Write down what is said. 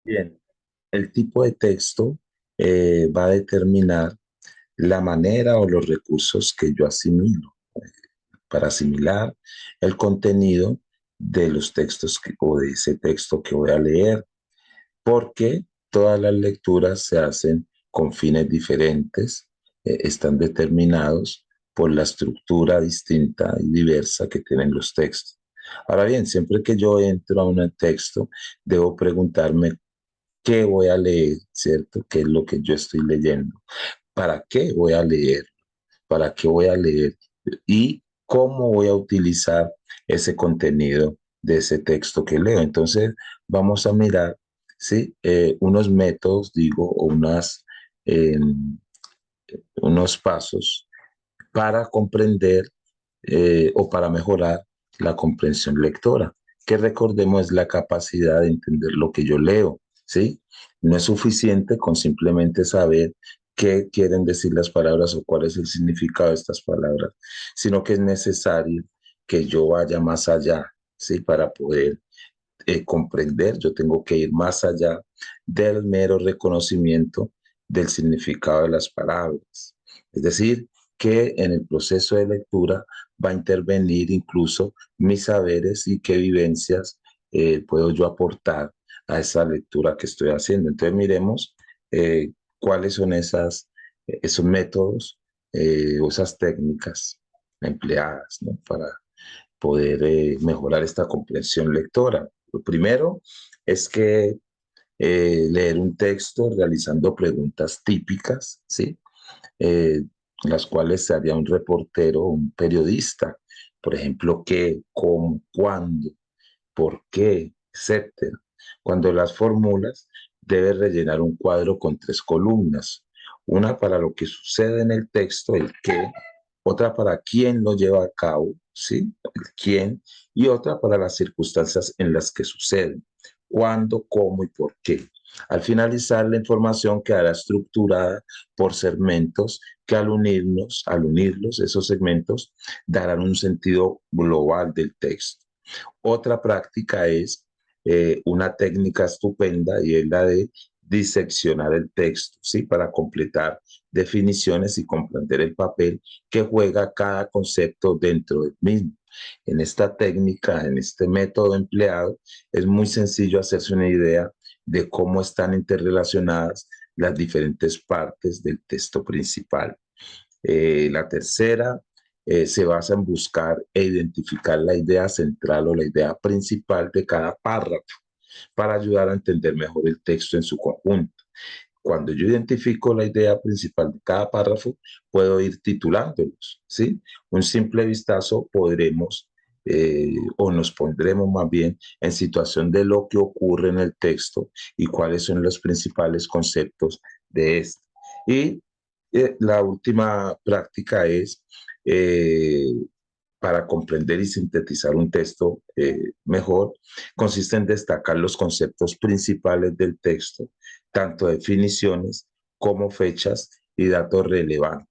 Bien, el tipo de texto va a determinar la manera o los recursos que yo asimilo para asimilar el contenido de los textos o de ese texto que voy a leer, porque todas las lecturas se hacen con fines diferentes, están determinados por la estructura distinta y diversa que tienen los textos. Ahora bien, siempre que yo entro a un texto, debo preguntarme qué voy a leer, ¿cierto? ¿Qué es lo que yo estoy leyendo? ¿Para qué voy a leer? ¿Para qué voy a leer? ¿Y cómo voy a utilizar ese contenido de ese texto que leo? Entonces, vamos a mirar, ¿sí? Unos métodos, digo, o eh, unos pasos para comprender o para mejorar la comprensión lectora, que recordemos es la capacidad de entender lo que yo leo, ¿sí? No es suficiente con simplemente saber qué quieren decir las palabras o cuál es el significado de estas palabras, sino que es necesario que yo vaya más allá, ¿sí? Para poder comprender, yo tengo que ir más allá del mero reconocimiento del significado de las palabras. Es decir, que en el proceso de lectura va a intervenir incluso mis saberes y qué vivencias puedo yo aportar a esa lectura que estoy haciendo. Entonces miremos cuáles son esos métodos o esas técnicas empleadas, ¿no? Para poder mejorar esta comprensión lectora. Lo primero es que leer un texto realizando preguntas típicas, ¿sí? Eh, las cuales se haría un reportero o un periodista. Por ejemplo, qué, cómo, cuándo, por qué, etcétera. Cuando las formulas, debe rellenar un cuadro con tres columnas. Una para lo que sucede en el texto, el qué, otra para quién lo lleva a cabo, ¿sí? El quién, y otra para las circunstancias en las que suceden, cuándo, cómo y por qué. Al finalizar, la información quedará estructurada por segmentos que al unirlos, esos segmentos darán un sentido global del texto. Otra práctica es una técnica estupenda y es la de diseccionar el texto, ¿sí? Para completar definiciones y comprender el papel que juega cada concepto dentro del mismo. En esta técnica, en este método empleado, es muy sencillo hacerse una idea de cómo están interrelacionadas las diferentes partes del texto principal. La tercera se basa en buscar e identificar la idea central o la idea principal de cada párrafo para ayudar a entender mejor el texto en su conjunto. Cuando yo identifico la idea principal de cada párrafo, puedo ir titulándolos, ¿sí? Un simple vistazo podremos o nos pondremos más bien en situación de lo que ocurre en el texto y cuáles son los principales conceptos de este. Y la última práctica es eh, para comprender y sintetizar un texto mejor, consiste en destacar los conceptos principales del texto, tanto definiciones como fechas y datos relevantes.